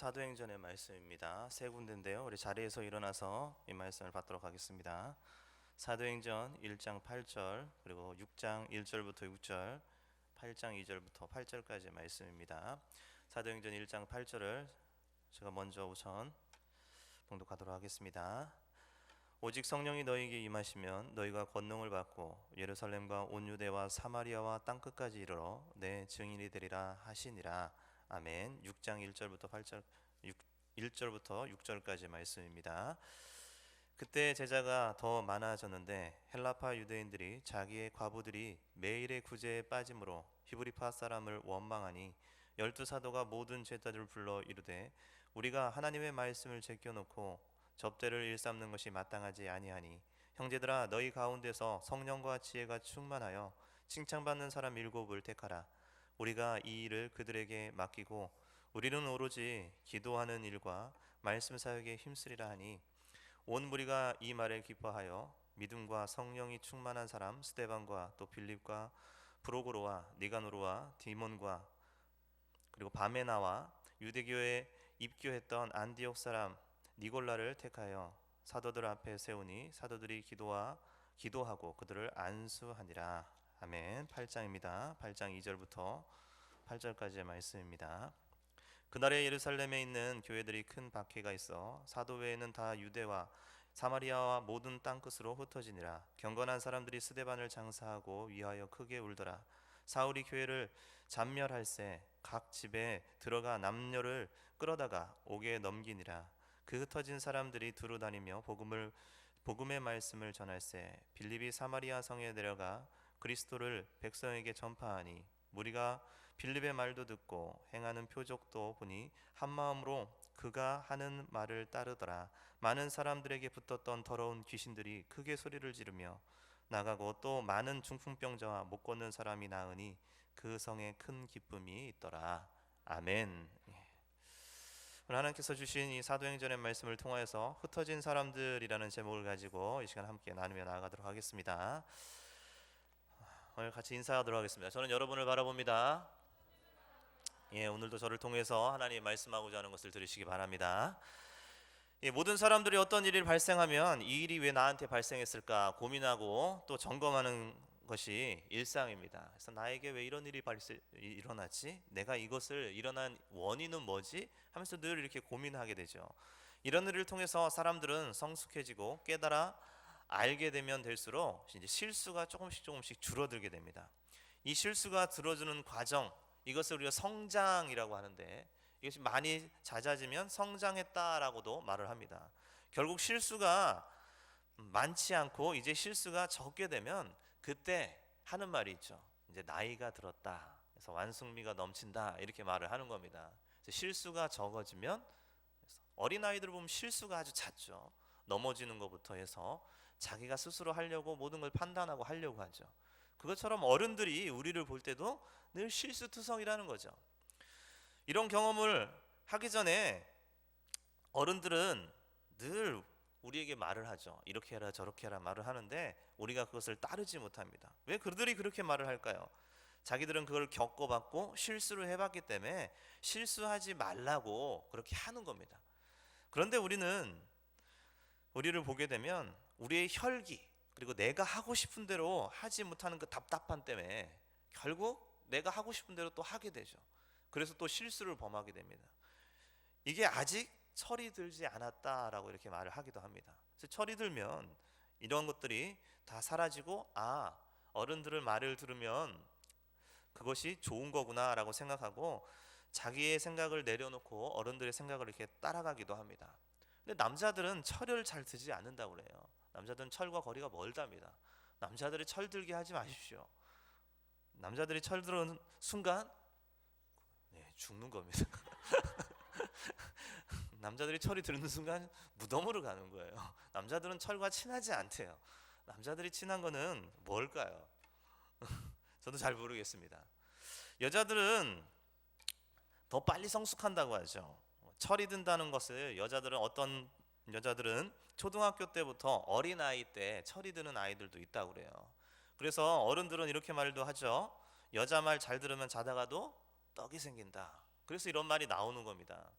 사도행전의 말씀입니다. 세 군데인데요. 우리 자리에서 일어나서 이 말씀을 받도록 하겠습니다. 사도행전 1장 8절 그리고 6장 1절부터 6절, 8장 2절부터 8절까지의 말씀입니다. 사도행전 1장 8절을 제가 먼저 우선 봉독하도록 하겠습니다. 오직 성령이 너희에게 임하시면 너희가 권능을 받고 예루살렘과 온 유대와 사마리아와 땅끝까지 이르러 내 증인이 되리라 하시니라. 아멘. 6장 1절부터 8절 1절부터 6절까지 말씀입니다. 그때 제자가 더 많아졌는데 헬라파 유대인들이 자기의 과부들이 매일의 구제에 빠짐으로 히브리파 사람을 원망하니 12사도가 모든 제자들을 불러 이르되 우리가 하나님의 말씀을 제껴놓고 접대를 일삼는 것이 마땅하지 아니하니 형제들아 너희 가운데서 성령과 지혜가 충만하여 칭찬받는 사람 7을 택하라. 우리가 이 일을 그들에게 맡기고 우리는 오로지 기도하는 일과 말씀 사역에 힘쓰리라 하니 온 무리가 이 말을 기뻐하여 믿음과 성령이 충만한 사람 스데반과 또 빌립과 브로고로와 니가노르와 디몬과 그리고 바메나와 유대교에 입교했던 안디옥 사람 니골라를 택하여 사도들 앞에 세우니 사도들이 기도하고 그들을 안수하니라. 아멘. 8장입니다. 8장 2절부터 8절까지의 말씀입니다. 그날에 예루살렘에 있는 교회들이 큰 박해가 있어 사도 외에는 다 유대와 사마리아와 모든 땅끝으로 흩어지니라. 경건한 사람들이 스데반을 장사하고 위하여 크게 울더라. 사울이 교회를 잔멸할새 각 집에 들어가 남녀를 끌어다가 옥에 넘기니라. 그 흩어진 사람들이 두루 다니며 복음의 말씀을 전할새 빌립이 사마리아 성에 내려가 그리스도를 백성에게 전파하니 무리가 빌립의 말도 듣고 행하는 표적도 보니 한 마음으로 그가 하는 말을 따르더라. 많은 사람들에게 붙었던 더러운 귀신들이 크게 소리를 지르며 나가고 또 많은 중풍병자와 못 걷는 사람이 나으니 그 성에 큰 기쁨이 있더라. 아멘. 오늘 하나님께서 주신 이 사도행전의 말씀을 통하여서 흩어진 사람들이라는 제목을 가지고 이 시간 함께 나누며 나아가도록 하겠습니다. 오늘 같이 인사하도록 하겠습니다. 저는 여러분을 바라봅니다. 오늘도 저를 통해서 하나님 말씀하고자 하는 것을 들으시기 바랍니다. 모든 사람들이 어떤 일이 발생하면 이 일이 왜 나한테 발생했을까 고민하고 또 점검하는 것이 일상입니다. 그래서 나에게 왜 이런 일이 일어났지? 내가 이것을 일어난 원인은 뭐지? 하면서 늘 이렇게 고민하게 되죠. 이런 일을 통해서 사람들은 성숙해지고 깨달아 알게 되면 될수록 이제 실수가 조금씩 줄어들게 됩니다. 이 실수가 들어주는 과정, 이것을 우리가 성장이라고 하는데 이것이 많이 잦아지면 성장했다라고도 말을 합니다. 결국 실수가 많지 않고 이제 실수가 적게 되면 그때 하는 말이 있죠. 이제 나이가 들었다. 그래서 완숙미가 넘친다. 이렇게 말을 하는 겁니다. 실수가 적어지면 어린아이들 보면 실수가 아주 잦죠. 넘어지는 것부터 해서 자기가 스스로 하려고 모든 걸 판단하고 하려고 하죠. 그것처럼 어른들이 우리를 볼 때도 늘 실수투성이라는 거죠. 이런 경험을 하기 전에 어른들은 늘 우리에게 말을 하죠. 이렇게 해라 저렇게 해라 말을 하는데 우리가 그것을 따르지 못합니다. 왜 그들이 그렇게 말을 할까요? 자기들은 그걸 겪어봤고 실수를 해봤기 때문에 실수하지 말라고 그렇게 하는 겁니다. 그런데 우리를 보게 되면 우리의 혈기 그리고 내가 하고 싶은 대로 하지 못하는 그 답답함 때문에 결국 내가 하고 싶은 대로 또 하게 되죠. 그래서 또 실수를 범하게 됩니다. 이게 아직 철이 들지 않았다라고 이렇게 말을 하기도 합니다. 그래서 철이 들면 이런 것들이 다 사라지고 어른들의 말을 들으면 그것이 좋은 거구나라고 생각하고 자기의 생각을 내려놓고 어른들의 생각을 이렇게 따라가기도 합니다. 근데 남자들은 철을 잘 들지 않는다고 그래요. 남자들은 철과 거리가 멀답니다. 남자들이 철 들게 하지 마십시오. 남자들이 철 들은 순간 죽는 겁니다. 남자들이 철이 들는 순간 무덤으로 가는 거예요. 남자들은 철과 친하지 않대요. 남자들이 친한 거는 뭘까요? 저도 잘 모르겠습니다. 여자들은 더 빨리 성숙한다고 하죠. 철이 든다는 것을 어떤 여자들은 초등학교 때부터 어린아이 때 철이 드는 아이들도 있다고 그래요. 그래서 어른들은 이렇게 말도 하죠. 여자 말 잘 들으면 자다가도 떡이 생긴다. 그래서 이런 말이 나오는 겁니다.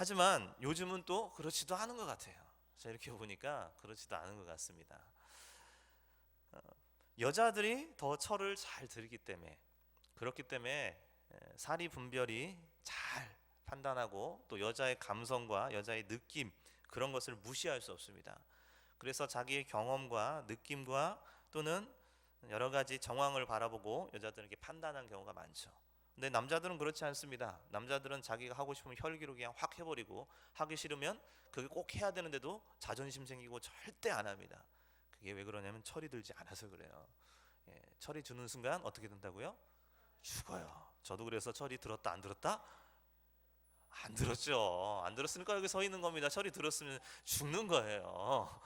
하지만 요즘은 또 그렇지도 않은 것 같아요. 자, 이렇게 보니까 그렇지도 않은 것 같습니다. 여자들이 더 철을 잘 들기 때문에, 그렇기 때문에 사리 분별이 잘 판단하고 또 여자의 감성과 여자의 느낌, 그런 것을 무시할 수 없습니다. 그래서 자기의 경험과 느낌과 또는 여러 가지 정황을 바라보고 여자들은 이렇게 판단하는 경우가 많죠. 근데 남자들은 그렇지 않습니다. 남자들은 자기가 하고 싶으면 혈기로 그냥 확 해버리고, 하기 싫으면 그게 꼭 해야 되는데도 자존심 생기고 절대 안 합니다. 그게 왜 그러냐면 철이 들지 않아서 그래요. 철이 드는 순간 어떻게 된다고요? 죽어요. 저도 그래서 철이 들었다 안 들었다? 안 들었죠. 안 들었으니까 여기 서 있는 겁니다. 철이 들었으면 죽는 거예요.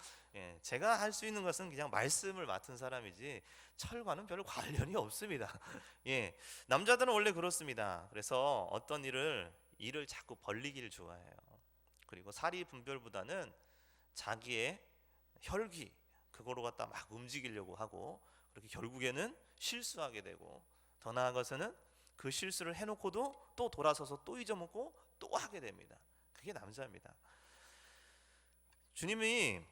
제가 할 수 있는 것은 그냥 말씀을 맡은 사람이지 철과는 별 관련이 없습니다. 남자들은 원래 그렇습니다. 그래서 어떤 일을 자꾸 벌리기를 좋아해요. 그리고 사리 분별보다는 자기의 혈기, 그거로 갖다 막 움직이려고 하고, 그렇게 결국에는 실수하게 되고, 더 나아가서는 그 실수를 해놓고도 또 돌아서서 또 잊어먹고 또 하게 됩니다. 그게 남자입니다. 주님이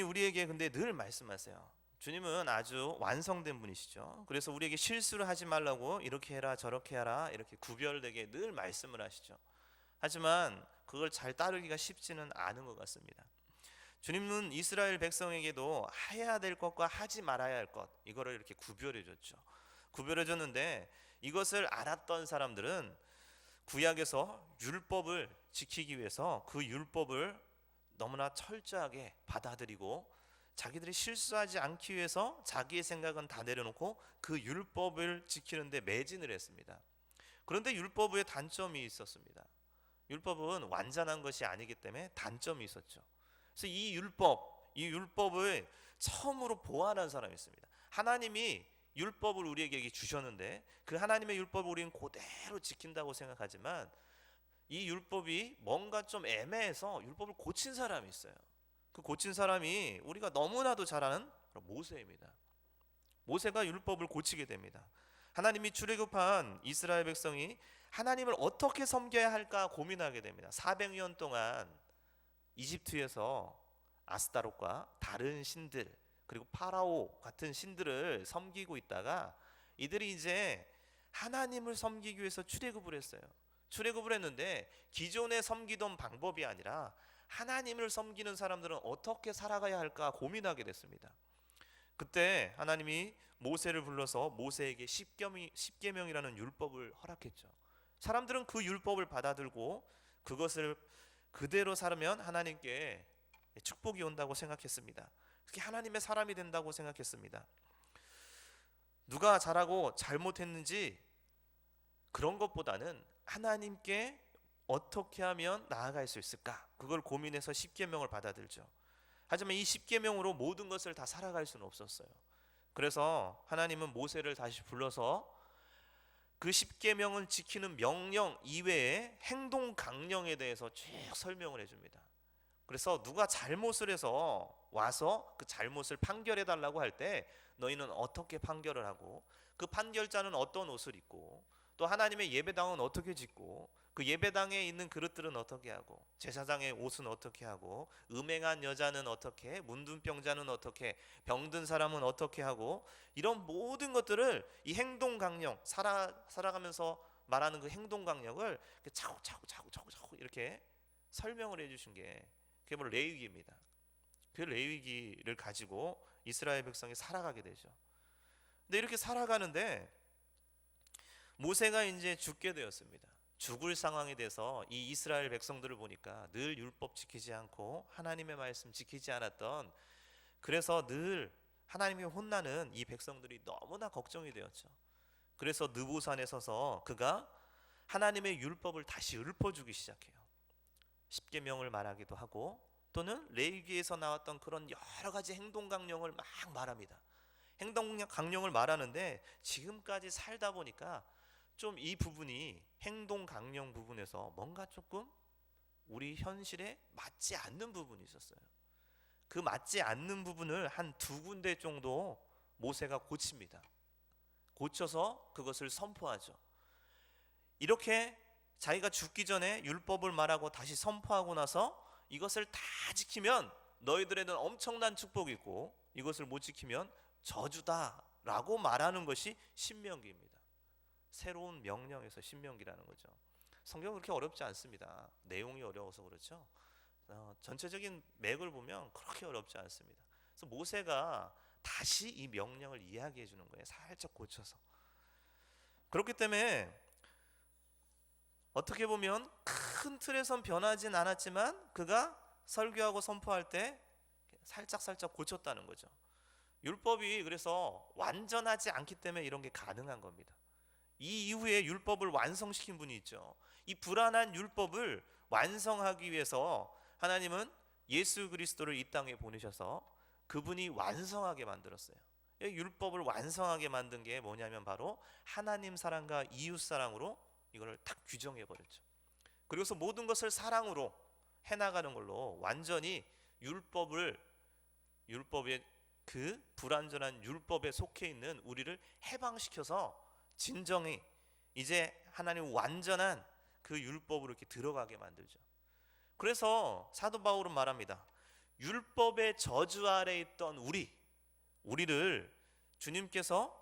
우리에게 근데 늘 말씀하세요. 주님은 아주 완성된 분이시죠. 그래서 우리에게 실수를 하지 말라고 이렇게 해라 저렇게 하라 이렇게 구별되게 늘 말씀을 하시죠. 하지만 그걸 잘 따르기가 쉽지는 않은 것 같습니다. 주님은 이스라엘 백성에게도 해야 될 것과 하지 말아야 할 것, 이거를 이렇게 구별해 줬죠. 구별해 줬는데 이것을 알았던 사람들은 구약에서 율법을 지키기 위해서 그 율법을 너무나 철저하게 받아들이고, 자기들이 실수하지 않기 위해서 자기의 생각은 다 내려놓고 그 율법을 지키는데 매진을 했습니다. 그런데 율법에 단점이 있었습니다. 율법은 완전한 것이 아니기 때문에 단점이 있었죠. 그래서 이 율법을 처음으로 보완한 사람이 있습니다. 하나님이 율법을 우리에게 주셨는데 그 하나님의 율법을 우리는 그대로 지킨다고 생각하지만, 이 율법이 뭔가 좀 애매해서 율법을 고친 사람이 있어요. 그 고친 사람이 우리가 너무나도 잘 아는 모세입니다. 모세가 율법을 고치게 됩니다. 하나님이 출애굽한 이스라엘 백성이 하나님을 어떻게 섬겨야 할까 고민하게 됩니다. 400년 동안 이집트에서 아스타롯과 다른 신들, 그리고 파라오 같은 신들을 섬기고 있다가 이들이 이제 하나님을 섬기기 위해서 출애굽을 했어요. 출애굽을 했는데 기존에 섬기던 방법이 아니라 하나님을 섬기는 사람들은 어떻게 살아가야 할까 고민하게 됐습니다. 그때 하나님이 모세를 불러서 모세에게 십계명이라는 율법을 허락했죠. 사람들은 그 율법을 받아들고 그것을 그대로 살면 하나님께 축복이 온다고 생각했습니다. 그게 하나님의 사람이 된다고 생각했습니다. 누가 잘하고 잘못했는지 그런 것보다는 하나님께 어떻게 하면 나아갈 수 있을까, 그걸 고민해서 십계명을 받아들죠. 하지만 이 십계명으로 모든 것을 다 살아갈 수는 없었어요. 그래서 하나님은 모세를 다시 불러서 그 십계명을 지키는 명령 이외에 행동 강령에 대해서 쭉 설명을 해줍니다. 그래서 누가 잘못을 해서 와서 그 잘못을 판결해 달라고 할 때 너희는 어떻게 판결을 하고, 그 판결자는 어떤 옷을 입고, 또 하나님의 예배당은 어떻게 짓고, 그 예배당에 있는 그릇들은 어떻게 하고, 제사장의 옷은 어떻게 하고, 음행한 여자는 어떻게, 문둥병자는 어떻게, 병든 사람은 어떻게 하고, 이런 모든 것들을 이 행동 강령, 살아가면서 말하는 그 행동 강령을 차곡차곡 이렇게 설명을 해주신 게 그게 바로 레위기입니다. 그 레위기를 가지고 이스라엘 백성이 살아가게 되죠. 근데 이렇게 살아가는데 모세가 이제 죽게 되었습니다. 죽을 상황이 돼서 이 이스라엘 백성들을 보니까 늘 율법 지키지 않고 하나님의 말씀 지키지 않았던, 그래서 늘 하나님이 혼나는 이 백성들이 너무나 걱정이 되었죠. 그래서 느보산에 서서 그가 하나님의 율법을 다시 읊어주기 시작해요. 십계명을 말하기도 하고, 또는 레위기에서 나왔던 그런 여러 가지 행동 강령을 막 말합니다. 행동 강령을 말하는데 지금까지 살다 보니까 좀 이 부분이 행동 강령 부분에서 뭔가 조금 우리 현실에 맞지 않는 부분이 있었어요. 그 맞지 않는 부분을 한 2군데 정도 모세가 고칩니다. 고쳐서 그것을 선포하죠. 이렇게 자기가 죽기 전에 율법을 말하고 다시 선포하고 나서 이것을 다 지키면 너희들에는 엄청난 축복이 있고 이것을 못 지키면 저주다라고 말하는 것이 신명기입니다. 새로운 명령에서 신명기라는 거죠. 성경은 그렇게 어렵지 않습니다. 내용이 어려워서 그렇죠. 전체적인 맥을 보면 그렇게 어렵지 않습니다. 그래서 모세가 다시 이 명령을 이야기해 주는 거예요. 살짝 고쳐서. 그렇기 때문에 어떻게 보면 큰 틀에선 변하진 않았지만 그가 설교하고 선포할 때 살짝 고쳤다는 거죠. 율법이 그래서 완전하지 않기 때문에 이런 게 가능한 겁니다. 이 이후에 율법을 완성시킨 분이 있죠. 이 불완한 율법을 완성하기 위해서 하나님은 예수 그리스도를 이 땅에 보내셔서 그분이 완성하게 만들었어요. 율법을 완성하게 만든 게 뭐냐면 바로 하나님 사랑과 이웃 사랑으로 이걸 딱 규정해 버렸죠. 그리고서 모든 것을 사랑으로 해나가는 걸로 완전히 율법의 그 불완전한 율법에 속해 있는 우리를 해방시켜서 진정히 이제 하나님 완전한 그 율법으로 이렇게 들어가게 만들죠. 그래서 사도 바울은 말합니다. 율법의 저주 아래 있던 우리를 주님께서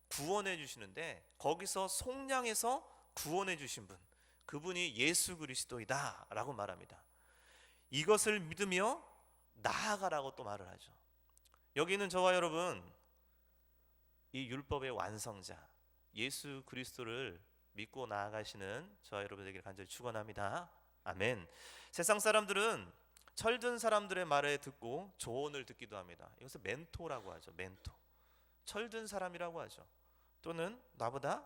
구원해 주시는데 거기서 속량해서 구원해 주신 분, 그분이 예수 그리스도이다 라고 말합니다. 이것을 믿으며 나아가라고 또 말을 하죠. 여기는 저와 여러분, 이 율법의 완성자 예수 그리스도를 믿고 나아가시는 저와 여러분에게 간절히 축원합니다. 아멘. 세상 사람들은 철든 사람들의 말을 듣고 조언을 듣기도 합니다. 이것을 멘토라고 하죠. 멘토. 철든 사람이라고 하죠. 또는 나보다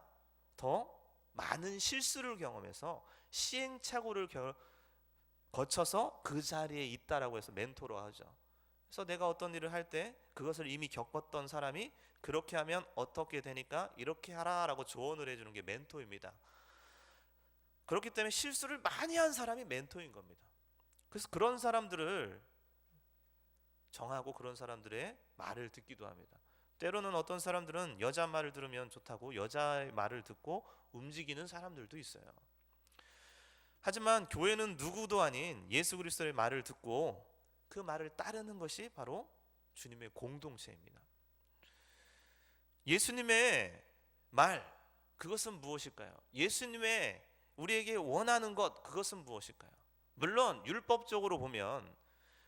더 많은 실수를 경험해서 시행착오를 거쳐서 그 자리에 있다라고 해서 멘토로 하죠. 그래서 내가 어떤 일을 할 때 그것을 이미 겪었던 사람이 그렇게 하면 어떻게 되니까 이렇게 하라라고 조언을 해주는 게 멘토입니다. 그렇기 때문에 실수를 많이 한 사람이 멘토인 겁니다. 그래서 그런 사람들을 정하고 그런 사람들의 말을 듣기도 합니다. 때로는 어떤 사람들은 여자 말을 들으면 좋다고 여자의 말을 듣고 움직이는 사람들도 있어요. 하지만 교회는 누구도 아닌 예수 그리스도의 말을 듣고 그 말을 따르는 것이 바로 주님의 공동체입니다. 예수님의 말, 그것은 무엇일까요? 예수님의 우리에게 원하는 것, 그것은 무엇일까요? 물론 율법적으로 보면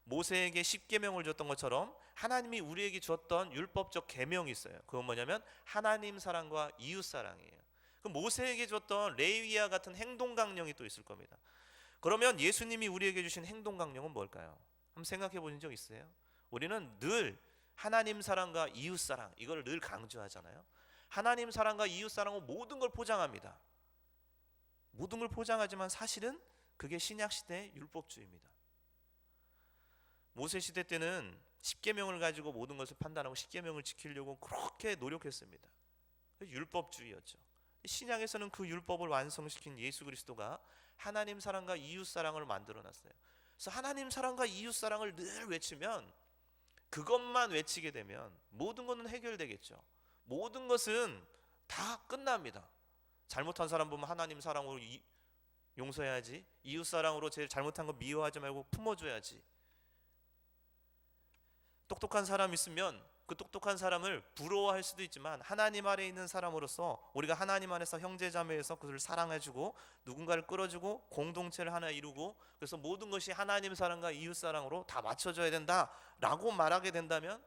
모세에게 십계명을 줬던 것처럼 하나님이 우리에게 주었던 율법적 계명이 있어요. 그건 뭐냐면 하나님 사랑과 이웃 사랑이에요. 그 모세에게 줬던 레위기와 같은 행동 강령이 또 있을 겁니다. 그러면 예수님이 우리에게 주신 행동 강령은 뭘까요? 한번 생각해 보신 적 있어요? 우리는 늘 하나님 사랑과 이웃 사랑, 이걸 늘 강조하잖아요. 하나님 사랑과 이웃 사랑은 모든 걸 포장합니다. 모든 걸 포장하지만 사실은 그게 신약 시대의 율법주의입니다. 모세 시대 때는 십계명을 가지고 모든 것을 판단하고 십계명을 지키려고 그렇게 노력했습니다. 율법주의였죠. 신약에서는 그 율법을 완성시킨 예수 그리스도가 하나님 사랑과 이웃 사랑을 만들어 놨어요. 그래서 하나님 사랑과 이웃 사랑을 늘 외치면, 그것만 외치게 되면 모든 것은 해결되겠죠. 모든 것은 다 끝납니다. 잘못한 사람 보면 하나님 사랑으로 용서해야지, 이웃 사랑으로 제일 잘못한 거 미워하지 말고 품어줘야지. 똑똑한 사람 있으면 그 똑똑한 사람을 부러워할 수도 있지만 하나님 아래 있는 사람으로서 우리가 하나님 안에서 형제자매에서 그들을 사랑해주고 누군가를 끌어주고 공동체를 하나 이루고, 그래서 모든 것이 하나님 사랑과 이웃 사랑으로 다 맞춰져야 된다라고 말하게 된다면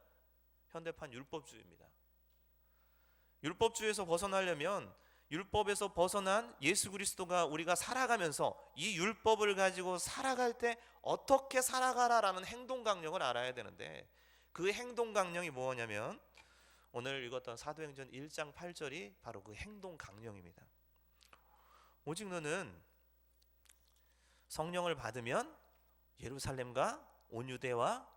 현대판 율법주의입니다. 율법주의에서 벗어나려면 율법에서 벗어난 예수 그리스도가 우리가 살아가면서 이 율법을 가지고 살아갈 때 어떻게 살아가라라는 행동 강령을 알아야 되는데, 그 행동 강령이 뭐냐면 오늘 읽었던 사도행전 1장 8절이 바로 그 행동 강령입니다. 오직 너는 성령을 받으면 예루살렘과 온 유대와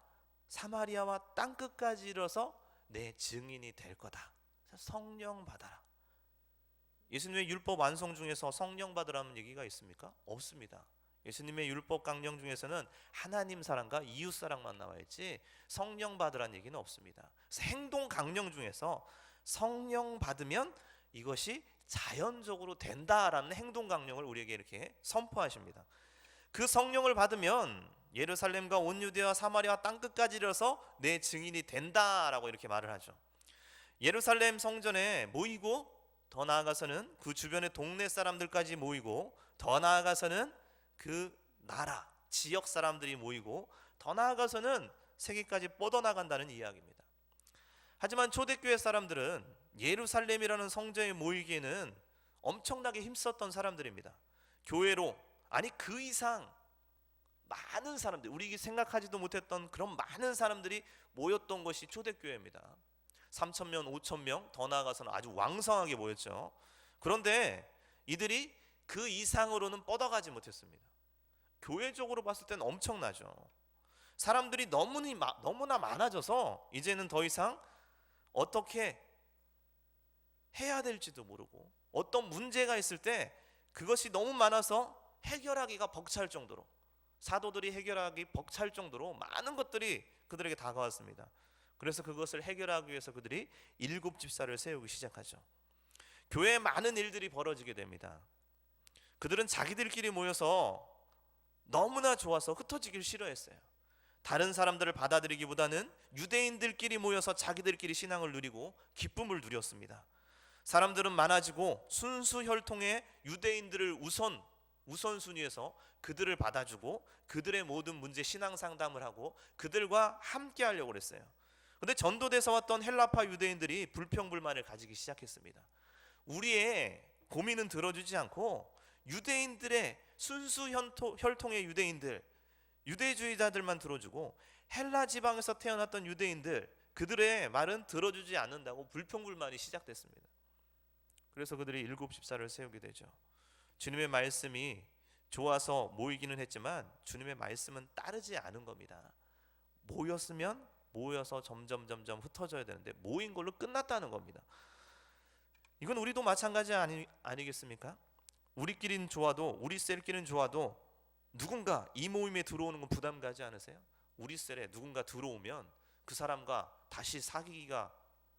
사마리아와 땅끝까지 이르러서 내 증인이 될 거다. 성령 받아라. 예수님의 율법 완성 중에서 성령 받으라는 얘기가 있습니까? 없습니다. 예수님의 율법 강령 중에서는 하나님 사랑과 이웃 사랑만 나와 있지 성령 받으라는 얘기는 없습니다. 그래서 행동 강령 중에서 성령 받으면 이것이 자연적으로 된다라는 행동 강령을 우리에게 이렇게 선포하십니다. 그 성령을 받으면 예루살렘과 온 유대와 사마리아 땅끝까지 이르러서 내 증인이 된다라고 이렇게 말을 하죠. 예루살렘 성전에 모이고, 더 나아가서는 그 주변의 동네 사람들까지 모이고, 더 나아가서는 그 나라 지역 사람들이 모이고, 더 나아가서는 세계까지 뻗어나간다는 이야기입니다. 하지만 초대교회 사람들은 예루살렘이라는 성전에 모이기에는 엄청나게 힘썼던 사람들입니다. 교회로, 아니 그 이상 많은 사람들, 우리 생각하지도 못했던 그런 많은 사람들이 모였던 것이 초대교회입니다. 3,000명, 5,000명, 더 나아가서는 아주 왕성하게 모였죠. 그런데 이들이 그 이상으로는 뻗어가지 못했습니다. 교회적으로 봤을 때는 엄청나죠. 사람들이 너무나 많아져서 이제는 더 이상 어떻게 해야 될지도 모르고, 어떤 문제가 있을 때 그것이 너무 많아서 해결하기가 벅찰 정도로, 사도들이 해결하기 벅찰 정도로 많은 것들이 그들에게 다가왔습니다. 그래서 그것을 해결하기 위해서 그들이 7집사를 세우기 시작하죠. 교회에 많은 일들이 벌어지게 됩니다. 그들은 자기들끼리 모여서 너무나 좋아서 흩어지기를 싫어했어요. 다른 사람들을 받아들이기보다는 유대인들끼리 모여서 자기들끼리 신앙을 누리고 기쁨을 누렸습니다. 사람들은 많아지고 순수 혈통의 유대인들을 우선순위에서 그들을 받아주고 그들의 모든 문제 신앙 상담을 하고 그들과 함께 하려고 했어요. 그런데 전도돼서 왔던 헬라파 유대인들이 불평불만을 가지기 시작했습니다. 우리의 고민은 들어주지 않고 유대인들의 순수 혈통의 유대인들, 유대주의자들만 들어주고 헬라 지방에서 태어났던 유대인들, 그들의 말은 들어주지 않는다고 불평불만이 시작됐습니다. 그래서 그들이 7집사를 세우게 되죠. 주님의 말씀이 좋아서 모이기는 했지만 주님의 말씀은 따르지 않은 겁니다. 모였으면 모여서 점점 흩어져야 되는데 모인 걸로 끝났다는 겁니다. 이건 우리도 마찬가지 아니겠습니까? 우리끼리는 좋아도, 우리 셀끼리는 좋아도 누군가 이 모임에 들어오는 건 부담 가지 않으세요? 우리 셀에 누군가 들어오면 그 사람과 다시 사귀기가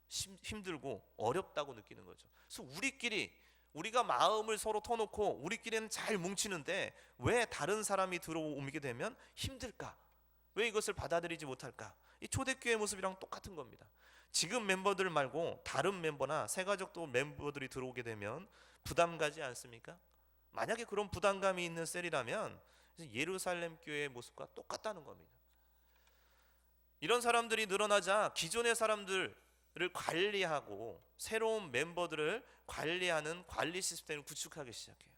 힘들고 어렵다고 느끼는 거죠. 그래서 우리가 마음을 서로 터놓고 우리끼리는 잘 뭉치는데 왜 다른 사람이 들어오게 되면 힘들까? 왜 이것을 받아들이지 못할까? 이 초대교회 모습이랑 똑같은 겁니다. 지금 멤버들 말고 다른 멤버나 새가족도 멤버들이 들어오게 되면 부담 가지 않습니까? 만약에 그런 부담감이 있는 셀이라면 예루살렘 교회의 모습과 똑같다는 겁니다. 이런 사람들이 늘어나자 기존의 사람들을 관리하고 새로운 멤버들을 관리하는 관리 시스템을 구축하기 시작해요.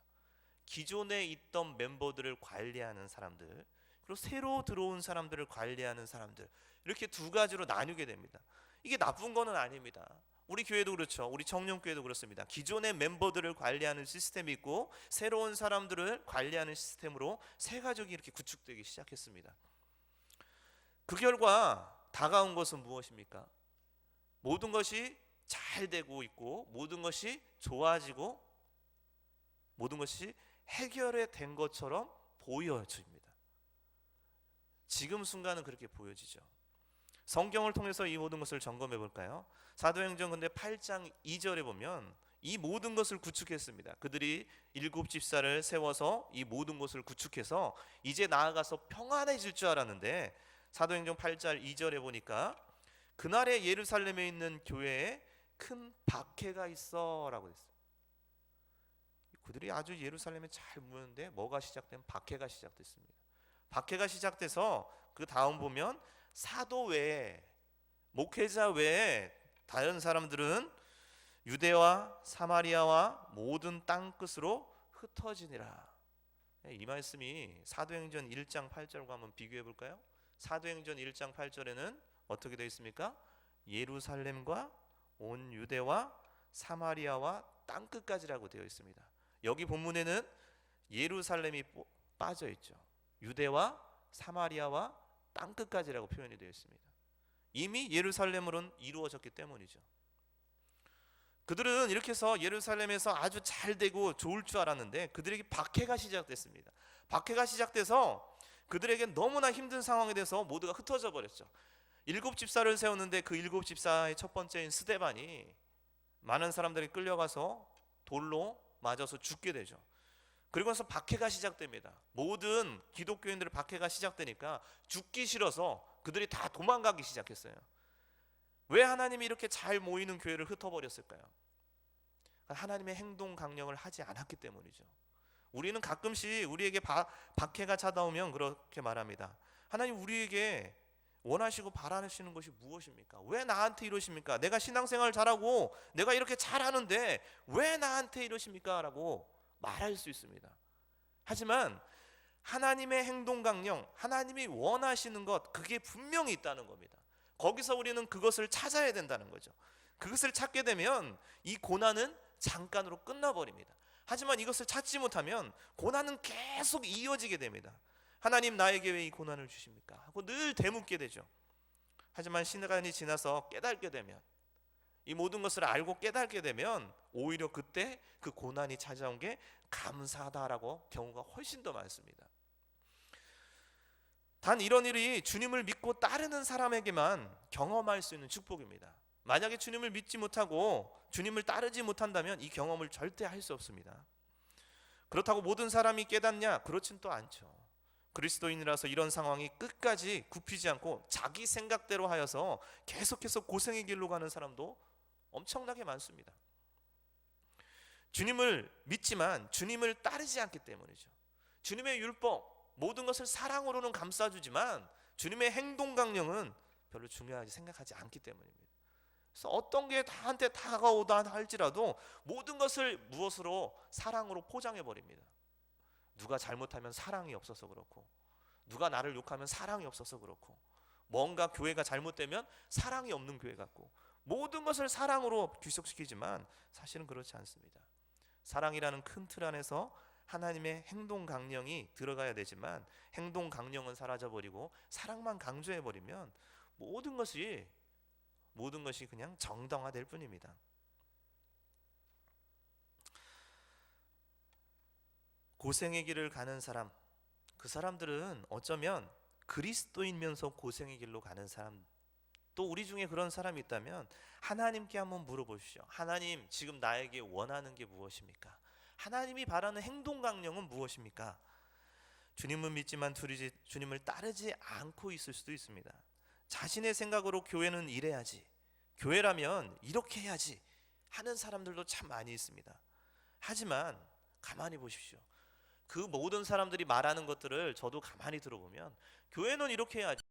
기존에 있던 멤버들을 관리하는 사람들, 그리고 새로 들어온 사람들을 관리하는 사람들, 이렇게 두 가지로 나뉘게 됩니다. 이게 나쁜 거는 아닙니다. 우리 교회도 그렇죠. 우리 청년교회도 그렇습니다. 기존의 멤버들을 관리하는 시스템이 있고 새로운 사람들을 관리하는 시스템으로 새 가족이 이렇게 구축되기 시작했습니다. 그 결과 다가온 것은 무엇입니까? 모든 것이 잘 되고 있고 모든 것이 좋아지고 모든 것이 해결된 것처럼 보여집니다. 지금 순간은 그렇게 보여지죠. 성경을 통해서 이 모든 것을 점검해 볼까요? 사도행전 근데 8장 2절에 보면 이 모든 것을 구축했습니다. 그들이 7집사를 세워서 이 모든 것을 구축해서 이제 나아가서 평안해질 줄 알았는데 사도행전 8장 2절에 보니까 그날에 예루살렘에 있는 교회에 큰 박해가 있어 라고 했어요. 그들이 아주 예루살렘에 잘 모였는데 뭐가 시작되면 박해가 시작됐습니다. 박해가 시작돼서 그 다음 보면 사도 외에, 목회자 외에 다른 사람들은 유대와 사마리아와 모든 땅 끝으로 흩어지니라. 이 말씀이 사도행전 1장 8절과 한번 비교해 볼까요? 사도행전 1장 8절에는 어떻게 되어 있습니까? 예루살렘과 온 유대와 사마리아와 땅 끝까지라고 되어 있습니다. 여기 본문에는 예루살렘이 빠져 있죠. 유대와 사마리아와 땅 끝까지라고 표현이 되어 있습니다. 이미 예루살렘으로는 이루어졌기 때문이죠. 그들은 이렇게 해서 예루살렘에서 아주 잘 되고 좋을 줄 알았는데 그들에게 박해가 시작됐습니다. 박해가 시작돼서 그들에게 너무나 힘든 상황이 돼서 모두가 흩어져 버렸죠. 7집사를 세웠는데 그 7집사의 첫 번째인 스데반이 많은 사람들이 끌려가서 돌로 맞아서 죽게 되죠. 그리고 나서 박해가 시작됩니다. 모든 기독교인들의 박해가 시작되니까 죽기 싫어서 그들이 다 도망가기 시작했어요. 왜 하나님이 이렇게 잘 모이는 교회를 흩어버렸을까요? 하나님의 행동 강령을 하지 않았기 때문이죠. 우리는 가끔씩 우리에게 박해가 찾아오면 그렇게 말합니다. 하나님, 우리에게 원하시고 바라시는 것이 무엇입니까? 왜 나한테 이러십니까? 내가 신앙생활 잘하고 내가 이렇게 잘하는데 왜 나한테 이러십니까? 라고 말할 수 있습니다. 하지만 하나님의 행동 강령, 하나님이 원하시는 것, 그게 분명히 있다는 겁니다. 거기서 우리는 그것을 찾아야 된다는 거죠. 그것을 찾게 되면 이 고난은 잠깐으로 끝나버립니다. 하지만 이것을 찾지 못하면 고난은 계속 이어지게 됩니다. 하나님, 나에게 왜 이 고난을 주십니까? 하고 늘 되묻게 되죠. 하지만 시간이 지나서 깨닫게 되면, 이 모든 것을 알고 깨닫게 되면 오히려 그때 그 고난이 찾아온 게 감사하다라고 경우가 훨씬 더 많습니다. 단 이런 일이 주님을 믿고 따르는 사람에게만 경험할 수 있는 축복입니다. 만약에 주님을 믿지 못하고 주님을 따르지 못한다면 이 경험을 절대 할 수 없습니다. 그렇다고 모든 사람이 깨닫냐? 그렇진 또 않죠. 그리스도인이라서 이런 상황이 끝까지 굽히지 않고 자기 생각대로 하여서 계속해서 고생의 길로 가는 사람도 엄청나게 많습니다. 주님을 믿지만 주님을 따르지 않기 때문이죠. 주님의 율법, 모든 것을 사랑으로는 감싸주지만 주님의 행동 강령은 별로 중요하게 생각하지 않기 때문입니다. 그래서 어떤 게 나한테 다가오다 할지라도 모든 것을 무엇으로? 사랑으로 포장해 버립니다. 누가 잘못하면 사랑이 없어서 그렇고, 누가 나를 욕하면 사랑이 없어서 그렇고, 뭔가 교회가 잘못되면 사랑이 없는 교회 같고, 모든 것을 사랑으로 귀속시키지만 사실은 그렇지 않습니다. 사랑이라는 큰 틀 안에서 하나님의 행동 강령이 들어가야 되지만 행동 강령은 사라져버리고 사랑만 강조해버리면 모든 것이 그냥 정당화될 뿐입니다. 고생의 길을 가는 사람, 그 사람들은 어쩌면 그리스도인면서 고생의 길로 가는 사람, 또 우리 중에 그런 사람이 있다면 하나님께 한번 물어보십시오. 하나님, 지금 나에게 원하는 게 무엇입니까? 하나님이 바라는 행동 강령은 무엇입니까? 주님은 믿지만 주님을 따르지 않고 있을 수도 있습니다. 자신의 생각으로 교회는 이래야지, 교회라면 이렇게 해야지 하는 사람들도 참 많이 있습니다. 하지만 가만히 보십시오. 그 모든 사람들이 말하는 것들을 저도 가만히 들어보면 교회는 이렇게 해야지,